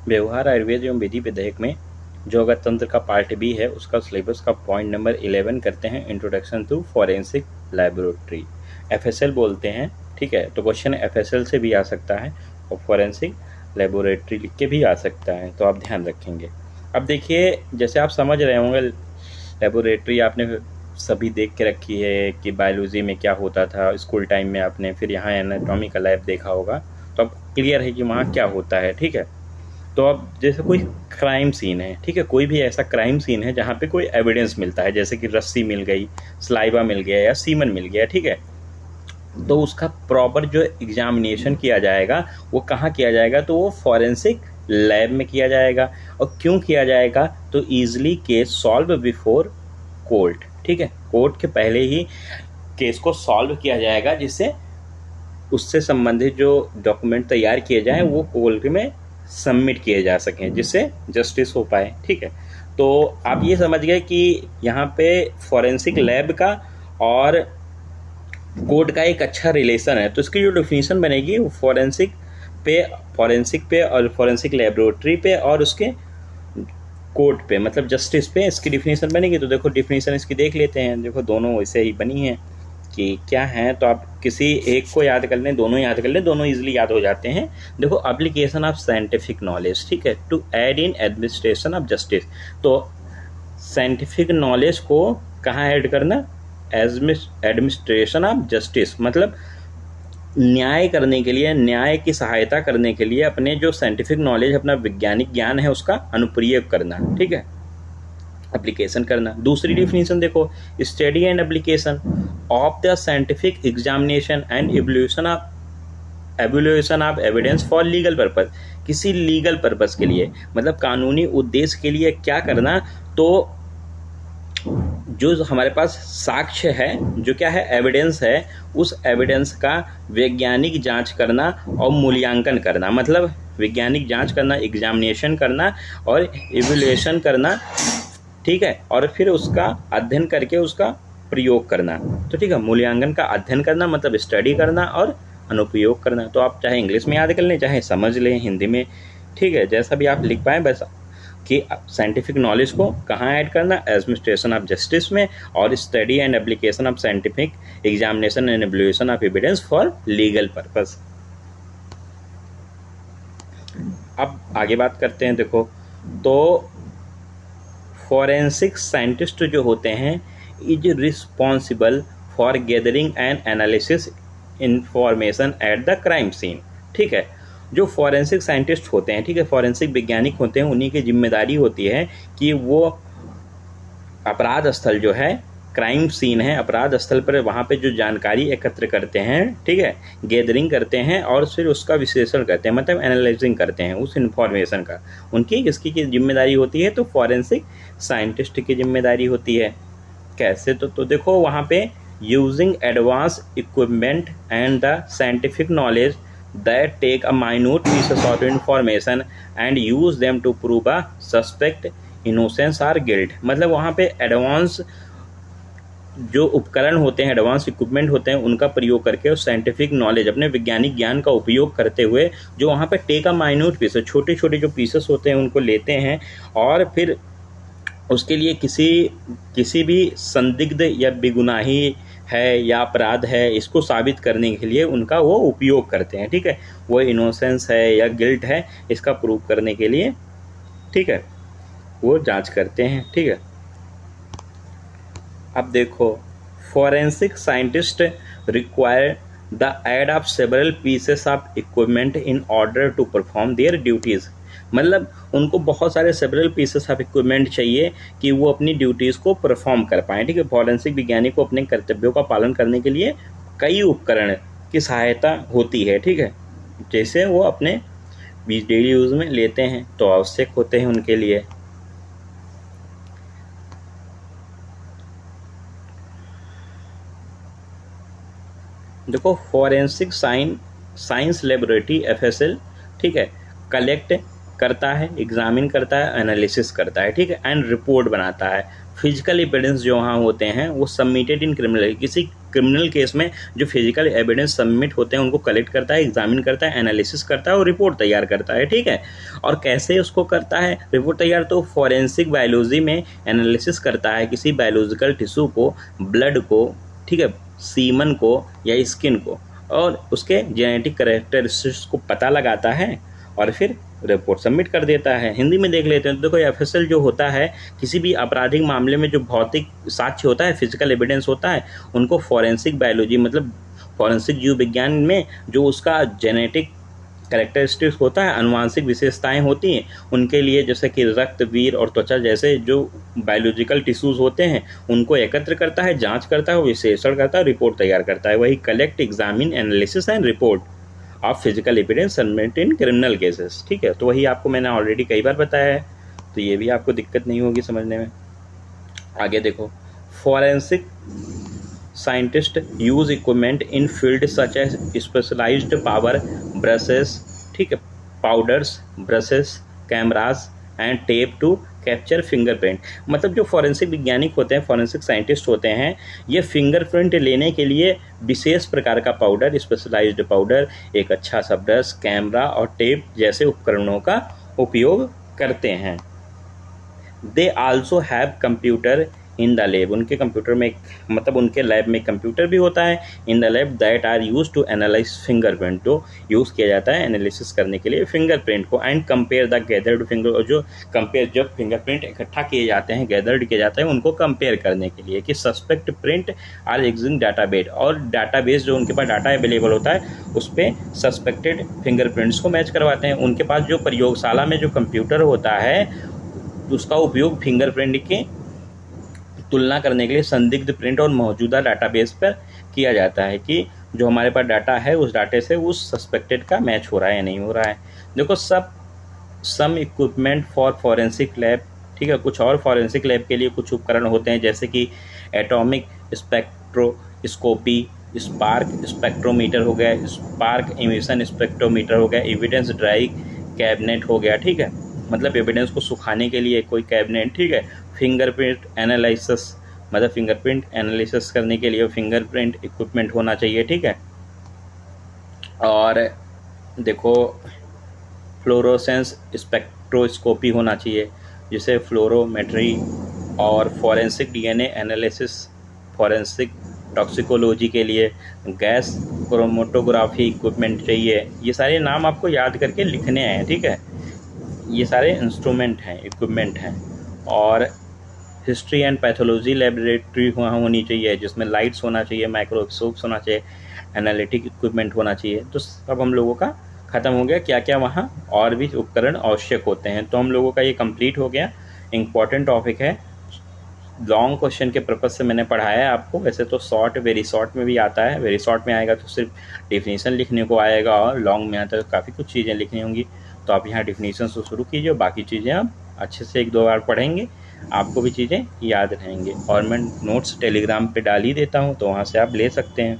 व्यवहार आयुर्वेद एवं विधि विधेयक में जो अगर तंत्र का पार्ट बी है उसका सिलेबस का पॉइंट नंबर 11 करते हैं, introduction to forensic laboratory, FSL बोलते हैं। ठीक है, तो क्वेश्चन एफएसएल से भी आ सकता है और फॉरेंसिक लैबोरेटरी लिख के भी आ सकता है, तो आप ध्यान रखेंगे। अब देखिए, जैसे आप समझ रहे होंगे, लैबोरेटरी आपने सभी देख के रखी है कि बायोलॉजी में क्या होता था स्कूल टाइम में आपने, फिर यहाँ एनाटॉमी का लैब देखा होगा, तो अब क्लियर है कि वहाँ क्या होता है। ठीक है, तो अब जैसे कोई क्राइम सीन है, ठीक है, कोई भी ऐसा क्राइम सीन है जहाँ पे कोई एविडेंस मिलता है, जैसे कि रस्सी मिल गई, सलाइवा मिल गया या सीमन मिल गया, ठीक है, तो उसका प्रॉपर जो एग्जामिनेशन किया जाएगा वो कहाँ किया जाएगा, तो वो फॉरेंसिक लैब में किया जाएगा। और क्यों किया जाएगा, तो easily case solve before court. ठीक है, कोर्ट के पहले ही केस को सॉल्व किया जाएगा, जिससे उससे संबंधित जो डॉक्यूमेंट तैयार किए जाएं वो कोर्ट में सबमिट किए जा सकें, जिससे जस्टिस हो पाए। ठीक है, तो आप ये समझ गए कि यहाँ पे फॉरेंसिक लैब का और कोर्ट का एक अच्छा रिलेशन है। तो इसकी जो डेफिनेशन बनेगी वो फॉरेंसिक पे और फॉरेंसिक लैबोरेटरी पे और उसके कोर्ट पे, मतलब जस्टिस पे इसकी डिफिनीशन बनेगी। तो देखो डिफिनीशन इसकी देख लेते हैं। देखो दोनों वैसे ही बनी है कि क्या है, तो आप किसी एक को याद कर लें, दोनों याद कर लें, दोनों इजीली याद हो जाते हैं। देखो, एप्लीकेशन ऑफ साइंटिफिक नॉलेज, ठीक है, to add in administration of justice. तो साइंटिफिक नॉलेज को कहाँ ऐड करना, एडमिनिस्ट्रेशन ऑफ जस्टिस, मतलब न्याय करने के लिए, न्याय की सहायता करने के लिए अपने जो साइंटिफिक नॉलेज, अपना वैज्ञानिक ज्ञान है उसका अनुप्रयोग करना। ठीक है, एप्लीकेशन करना। दूसरी डिफिनीशन देखो, study and application of the scientific examination and evaluation of evidence for legal purpose. किसी लीगल पर्पज के लिए, मतलब कानूनी उद्देश्य के लिए क्या करना, तो जो हमारे पास साक्ष्य है, जो क्या है, एविडेंस है, उस एविडेंस का वैज्ञानिक जांच करना और मूल्यांकन करना, मतलब वैज्ञानिक जांच करना, एग्जामिनेशन करना और इवैल्यूएशन करना। ठीक है, और फिर उसका अध्ययन करके उसका प्रयोग करना। तो ठीक है, मूल्यांकन का अध्ययन करना मतलब स्टडी करना और अनुप्रयोग करना। तो आप चाहे इंग्लिश में याद कर लें, चाहे समझ लें हिंदी में, ठीक है, जैसा भी आप लिख पाएँ, बस कि साइंटिफिक नॉलेज को कहाँ ऐड करना, एडमिनिस्ट्रेशन ऑफ जस्टिस में, और study and application of scientific examination and evaluation of evidence for legal purpose. अब आगे बात करते हैं। देखो, तो फॉरेंसिक साइंटिस्ट जो होते हैं is responsible for gathering and analysis information at the crime scene. ठीक है, जो फॉरेंसिक साइंटिस्ट होते हैं, ठीक है, फॉरेंसिक वैज्ञानिक होते हैं, उन्हीं की जिम्मेदारी होती है कि वो अपराध स्थल जो है, क्राइम सीन है, अपराध स्थल पर वहाँ पे जो जानकारी एकत्र करते हैं, ठीक है, गैदरिंग करते हैं और फिर उसका विश्लेषण करते हैं, मतलब एनालाइजिंग करते हैं उस इन्फॉर्मेशन का, उनकी किसकी की जिम्मेदारी होती है, तो फॉरेंसिक साइंटिस्ट की जिम्मेदारी होती है। कैसे, तो देखो वहाँ पे using advance equipment and the scientific knowledge that take a minute pieces of information and use them to prove a suspect innocence or guilt। मतलब वहाँ पे एडवांस जो उपकरण होते हैं, एडवांस इक्विपमेंट होते हैं, उनका प्रयोग करके और साइंटिफिक नॉलेज, अपने वैज्ञानिक ज्ञान का उपयोग करते हुए, जो वहाँ पे टेक अ माइन्यूट पीसेस, छोटे छोटे जो पीसेस होते हैं उनको लेते हैं और फिर उसके लिए किसी भी संदिग्ध या बेगुनाही है या अपराध है, इसको साबित करने के लिए उनका वो उपयोग करते हैं। ठीक है, वो इनोसेंस है या गिल्ट है, इसका प्रूव करने के लिए, ठीक है, वो जांच करते हैं। ठीक है, अब देखो, forensic scientist require the aid of several pieces of equipment in order to perform their duties. मतलब उनको बहुत सारे सेवरल पीसेस ऑफ इक्विपमेंट चाहिए कि वो अपनी ड्यूटीज़ को परफॉर्म कर पाएँ। ठीक है, फॉरेंसिक वैज्ञानिक को अपने कर्तव्यों का पालन करने के लिए कई उपकरण की सहायता होती है। ठीक है, जैसे वो अपने डेली यूज़ में लेते हैं तो आवश्यक होते हैं उनके लिए। देखो, फॉरेंसिक साइंस लेबोरेटरी एफएसएल, ठीक है, कलेक्ट करता है, एग्जामिन करता है, एनालिसिस करता है, ठीक है, एंड रिपोर्ट बनाता है। फिजिकल एविडेंस जो वहाँ होते हैं वो सबमिटेड इन क्रिमिनल, किसी क्रिमिनल केस में जो फिजिकल एविडेंस सबमिट होते हैं उनको कलेक्ट करता है, एग्जामिन करता है, एनालिसिस करता है और रिपोर्ट तैयार करता है, ठीक है। और कैसे उसको करता है रिपोर्ट तैयार, तो फॉरेंसिक बायोलॉजी में एनालिसिस करता है किसी बायोलॉजिकल टिश्यू को, ब्लड को, ठीक है, सीमन को या स्किन को, और उसके जेनेटिक कैरेक्टरिस्टिक्स को पता लगाता है और फिर रिपोर्ट सबमिट कर देता है। हिंदी में देख लेते हैं। तो देखो एफएसएल जो होता है, किसी भी आपराधिक मामले में जो भौतिक साक्ष्य होता है, फिजिकल एविडेंस होता है, उनको फॉरेंसिक बायोलॉजी मतलब फॉरेंसिक जीव विज्ञान में जो उसका जेनेटिक कैरेक्टरिस्टिक्स होता है, आनुवांशिक विशेषताएं होती हैं, उनके लिए जैसे कि रक्त, वीर और त्वचा जैसे जो बायोलॉजिकल टिश्यूज होते हैं उनको एकत्र करता है, जांच करता है, विश्लेषण करता है, रिपोर्ट तैयार करता है। वही collect, examine, analysis and report of physical evidence submit in criminal cases, ठीक है। तो वही आपको मैंने ऑलरेडी कई बार बताया है, तो ये भी आपको दिक्कत नहीं होगी समझने में। आगे देखो, forensic scientist use equipment in field such as specialised power brushes, ठीक है, powders, brushes, cameras and tape to capture fingerprint. मतलब जो फॉरेंसिक वैज्ञानिक होते हैं, फॉरेंसिक साइंटिस्ट होते हैं, ये फिंगरप्रिंट लेने के लिए विशेष प्रकार का पाउडर, स्पेशलाइज्ड पाउडर, एक अच्छा सा ब्रश, कैमरा और टेप जैसे उपकरणों का उपयोग करते हैं। They also have computer in the lab, उनके कंप्यूटर में मतलब उनके लैब में कंप्यूटर भी होता है in the lab that are use to analyze fingerprint, जो यूज़ किया जाता है एनालिसिस करने के लिए फिंगरप्रिंट को, and compare the gathered finger, और जो कंपेयर जब फिंगरप्रिंट इकट्ठा किए जाते हैं, गैदर्ड किए जाते हैं, उनको कंपेयर करने के लिए कि suspect print are existing database, और डाटाबेस जो उनके पास डाटा अवेलेबल होता है उस पर सस्पेक्टेड फिंगरप्रिंट्स को मैच करवाते हैं। उनके पास जो प्रयोगशाला में जो कंप्यूटर होता है उसका उपयोग फिंगरप्रिंट की तुलना करने के लिए संदिग्ध प्रिंट और मौजूदा डाटाबेस पर किया जाता है कि जो हमारे पास डाटा है उस डाटे से उस सस्पेक्टेड का मैच हो रहा है या नहीं हो रहा है। देखो सम इक्विपमेंट फॉर फॉरेंसिक लैब, ठीक है, कुछ और फॉरेंसिक लैब के लिए कुछ उपकरण होते हैं जैसे कि एटॉमिक स्पेक्ट्रोस्कोपी, स्पार्क स्पेक्ट्रोमीटर हो गया, स्पार्क इमिशन स्पेक्ट्रोमीटर हो गया, एविडेंस ड्राई कैबिनेट हो गया, ठीक है, मतलब एविडेंस को सुखाने के लिए कोई कैबिनेट, ठीक है, फिंगरप्रिंट एनालिसिस मतलब फिंगरप्रिंट एनालिसिस करने के लिए फिंगरप्रिंट इक्विपमेंट होना चाहिए, ठीक है। और देखो फ्लोरोसेंस स्पेक्ट्रोस्कोपी होना चाहिए जिसे फ्लोरोमेट्री, और forensic DNA analysis, forensic toxicology के लिए गैस क्रोमेटोग्राफी इक्विपमेंट चाहिए। ये सारे नाम आपको याद करके लिखने हैं, ठीक है, ये सारे इंस्ट्रूमेंट हैं, इक्विपमेंट हैं। और हिस्ट्री एंड पैथोलॉजी लेबोरेटरी वहाँ होनी चाहिए जिसमें लाइट्स होना चाहिए, माइक्रोस्कोप्स होना चाहिए, एनालिटिक इक्विपमेंट होना चाहिए। तो सब हम लोगों का ख़त्म हो गया, क्या क्या वहाँ और भी उपकरण आवश्यक होते हैं। तो हम लोगों का ये कंप्लीट हो गया। इम्पॉर्टेंट टॉपिक है, लॉन्ग क्वेश्चन के पर्पज़ से मैंने पढ़ाया है आपको। वैसे तो शॉर्ट, वेरी शॉर्ट में भी आता है, वेरी शॉर्ट में आएगा तो सिर्फ डिफिनीशन लिखने को आएगा, और लॉन्ग में आता है तो काफ़ी कुछ चीज़ें लिखनी होंगी। तो आप यहाँ डिफिनीशन से शुरू कीजिए, बाकी चीज़ें आप अच्छे से 1-2 बार पढ़ेंगे, आपको भी चीज़ें याद रहेंगे। और मैं नोट्स टेलीग्राम पे डाल ही देता हूँ, तो वहाँ से आप ले सकते हैं।